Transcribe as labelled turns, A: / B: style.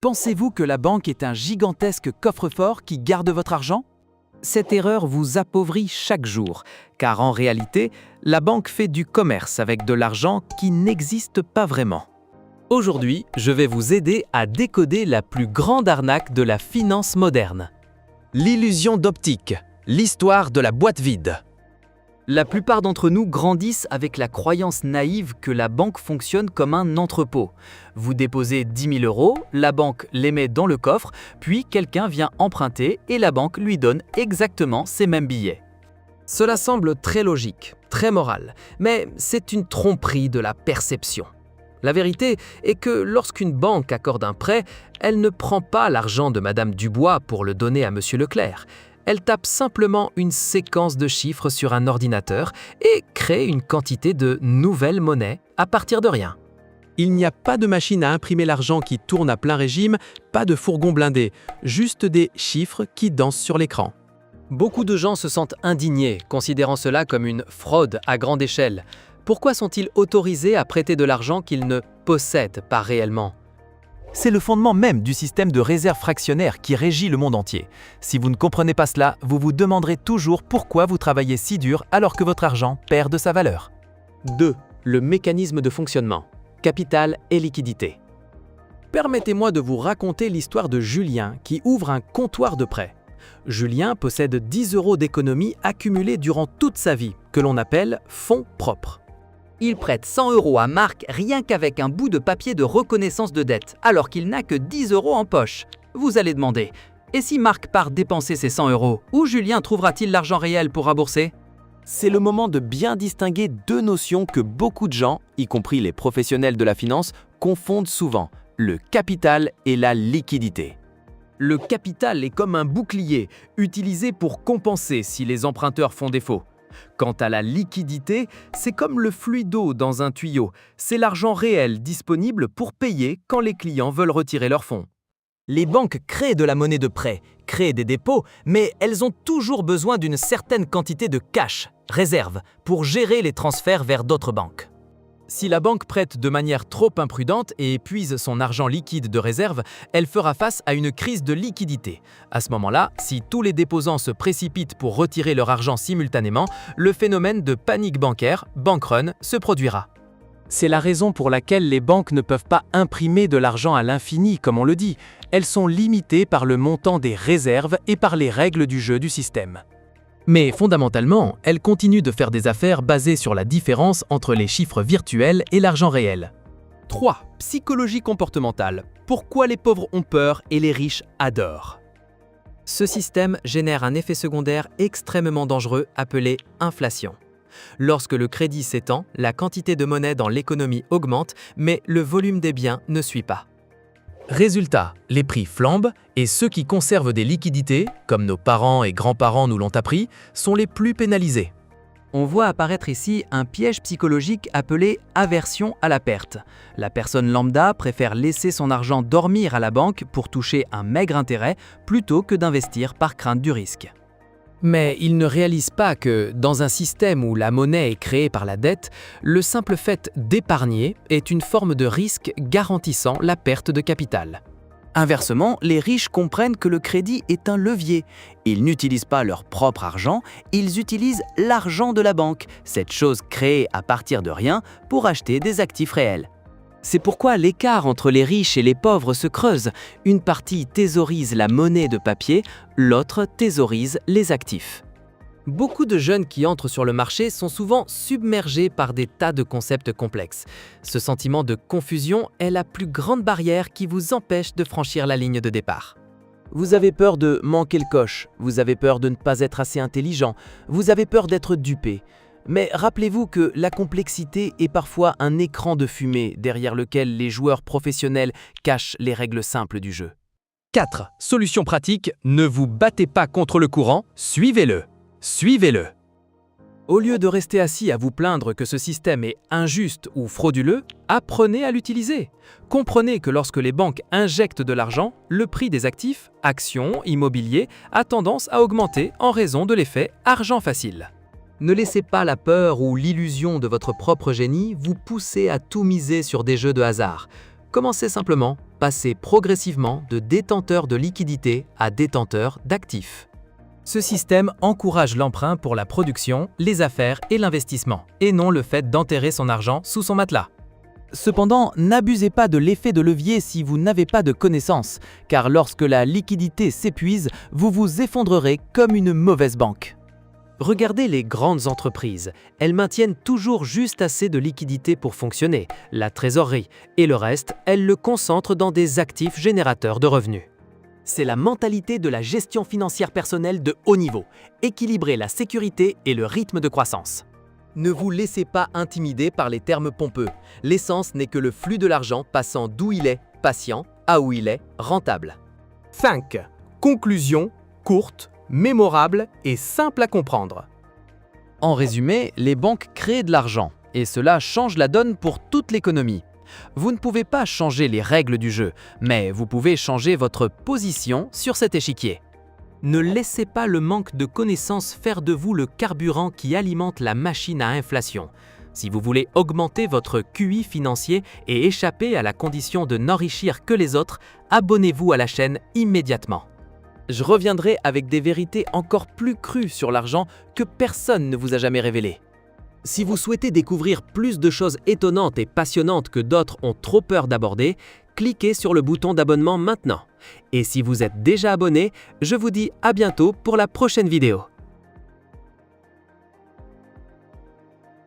A: Pensez-vous que la banque est un gigantesque coffre-fort qui garde votre argent? Cette erreur vous appauvrit chaque jour, car en réalité, la banque fait du commerce avec de l'argent qui n'existe pas vraiment. Aujourd'hui, je vais vous aider à décoder la plus grande arnaque de la finance moderne. L'illusion d'optique, l'histoire de la boîte vide. La plupart d'entre nous grandissent avec la croyance naïve que la banque fonctionne comme un entrepôt. Vous déposez 10 000 €, la banque les met dans le coffre, puis quelqu'un vient emprunter et la banque lui donne exactement ces mêmes billets. Cela semble très logique, très moral, mais c'est une tromperie de la perception. La vérité est que lorsqu'une banque accorde un prêt, elle ne prend pas l'argent de Madame Dubois pour le donner à Monsieur Leclerc. Elle tape simplement une séquence de chiffres sur un ordinateur et crée une quantité de nouvelles monnaies à partir de rien.
B: Il n'y a pas de machine à imprimer l'argent qui tourne à plein régime, pas de fourgon blindé, juste des chiffres qui dansent sur l'écran.
A: Beaucoup de gens se sentent indignés, considérant cela comme une fraude à grande échelle. Pourquoi sont-ils autorisés à prêter de l'argent qu'ils ne possèdent pas réellement ? C'est le fondement même du système de réserve fractionnaire qui régit le monde entier. Si vous ne comprenez pas cela, vous vous demanderez toujours pourquoi vous travaillez si dur alors que votre argent perd de sa valeur. 2. Le mécanisme de fonctionnement. Capital et liquidité. Permettez-moi de vous raconter l'histoire de Julien qui ouvre un comptoir de prêt. Julien possède 10 € d'économies accumulées durant toute sa vie, que l'on appelle fonds propres.
C: Il prête 100 € à Marc rien qu'avec un bout de papier de reconnaissance de dette, alors qu'il n'a que 10 € en poche. Vous allez demander, et si Marc part dépenser ses 100 €, où Julien trouvera-t-il l'argent réel pour rembourser ?
A: C'est le moment de bien distinguer deux notions que beaucoup de gens, y compris les professionnels de la finance, confondent souvent, le capital et la liquidité. Le capital est comme un bouclier, utilisé pour compenser si les emprunteurs font défaut. Quant à la liquidité, c'est comme le fluide d'eau dans un tuyau. C'est l'argent réel disponible pour payer quand les clients veulent retirer leurs fonds. Les banques créent de la monnaie de prêt, créent des dépôts, mais elles ont toujours besoin d'une certaine quantité de cash, réserve, pour gérer les transferts vers d'autres banques. Si la banque prête de manière trop imprudente et épuise son argent liquide de réserve, elle fera face à une crise de liquidité. À ce moment-là, si tous les déposants se précipitent pour retirer leur argent simultanément, le phénomène de panique bancaire, bank run, se produira.
B: C'est la raison pour laquelle les banques ne peuvent pas imprimer de l'argent à l'infini, comme on le dit. Elles sont limitées par le montant des réserves et par les règles du jeu du système.
A: Mais fondamentalement, elles continuent de faire des affaires basées sur la différence entre les chiffres virtuels et l'argent réel. 3. Psychologie comportementale. Pourquoi les pauvres ont peur et les riches adorent ? Ce système génère un effet secondaire extrêmement dangereux appelé inflation. Lorsque le crédit s'étend, la quantité de monnaie dans l'économie augmente, mais le volume des biens ne suit pas. Résultat, les prix flambent et ceux qui conservent des liquidités, comme nos parents et grands-parents nous l'ont appris, sont les plus pénalisés.
C: On voit apparaître ici un piège psychologique appelé aversion à la perte. La personne lambda préfère laisser son argent dormir à la banque pour toucher un maigre intérêt plutôt que d'investir par crainte du risque. Mais ils ne réalisent pas que, dans un système où la monnaie est créée par la dette, le simple fait d'épargner est une forme de risque garantissant la perte de capital. Inversement, les riches comprennent que le crédit est un levier. Ils n'utilisent pas leur propre argent, ils utilisent l'argent de la banque, cette chose créée à partir de rien, pour acheter des actifs réels. C'est pourquoi l'écart entre les riches et les pauvres se creuse. Une partie thésaurise la monnaie de papier, l'autre thésaurise les actifs. Beaucoup de jeunes qui entrent sur le marché sont souvent submergés par des tas de concepts complexes. Ce sentiment de confusion est la plus grande barrière qui vous empêche de franchir la ligne de départ. Vous avez peur de manquer le coche, vous avez peur de ne pas être assez intelligent, vous avez peur d'être dupé. Mais rappelez-vous que la complexité est parfois un écran de fumée derrière lequel les joueurs professionnels cachent les règles simples du jeu.
B: 4. Solution pratique, ne vous battez pas contre le courant, suivez-le. Suivez-le.
A: Au lieu de rester assis à vous plaindre que ce système est injuste ou frauduleux, apprenez à l'utiliser. Comprenez que lorsque les banques injectent de l'argent, le prix des actifs, actions, immobilier, a tendance à augmenter en raison de l'effet argent facile. Ne laissez pas la peur ou l'illusion de votre propre génie vous pousser à tout miser sur des jeux de hasard. Commencez simplement
C: passer progressivement de détenteur de liquidités à détenteur d'actifs. Ce système encourage l'emprunt pour la production, les affaires et l'investissement, et non le fait d'enterrer son argent sous son matelas.
A: Cependant, n'abusez pas de l'effet de levier si vous n'avez pas de connaissances, car lorsque la liquidité s'épuise, vous vous effondrerez comme une mauvaise banque.
C: Regardez les grandes entreprises, elles maintiennent toujours juste assez de liquidités pour fonctionner, la trésorerie, et le reste, elles le concentrent dans des actifs générateurs de revenus. C'est la mentalité de la gestion financière personnelle de haut niveau, équilibrer la sécurité et le rythme de croissance. Ne vous laissez pas intimider par les termes pompeux. L'essence n'est que le flux de l'argent passant d'où il est patient à où il est rentable.
B: 5. Conclusion courte, mémorable et simple à comprendre.
C: En résumé, les banques créent de l'argent et cela change la donne pour toute l'économie. Vous ne pouvez pas changer les règles du jeu, mais vous pouvez changer votre position sur cet échiquier. Ne laissez pas le manque de connaissances faire de vous le carburant qui alimente la machine à inflation. Si vous voulez augmenter votre QI financier et échapper à la condition de n'enrichir que les autres, abonnez-vous à la chaîne immédiatement. Je reviendrai avec des vérités encore plus crues sur l'argent que personne ne vous a jamais révélées. Si vous souhaitez découvrir plus de choses étonnantes et passionnantes que d'autres ont trop peur d'aborder, cliquez sur le bouton d'abonnement maintenant. Et si vous êtes déjà abonné, je vous dis à bientôt pour la prochaine vidéo.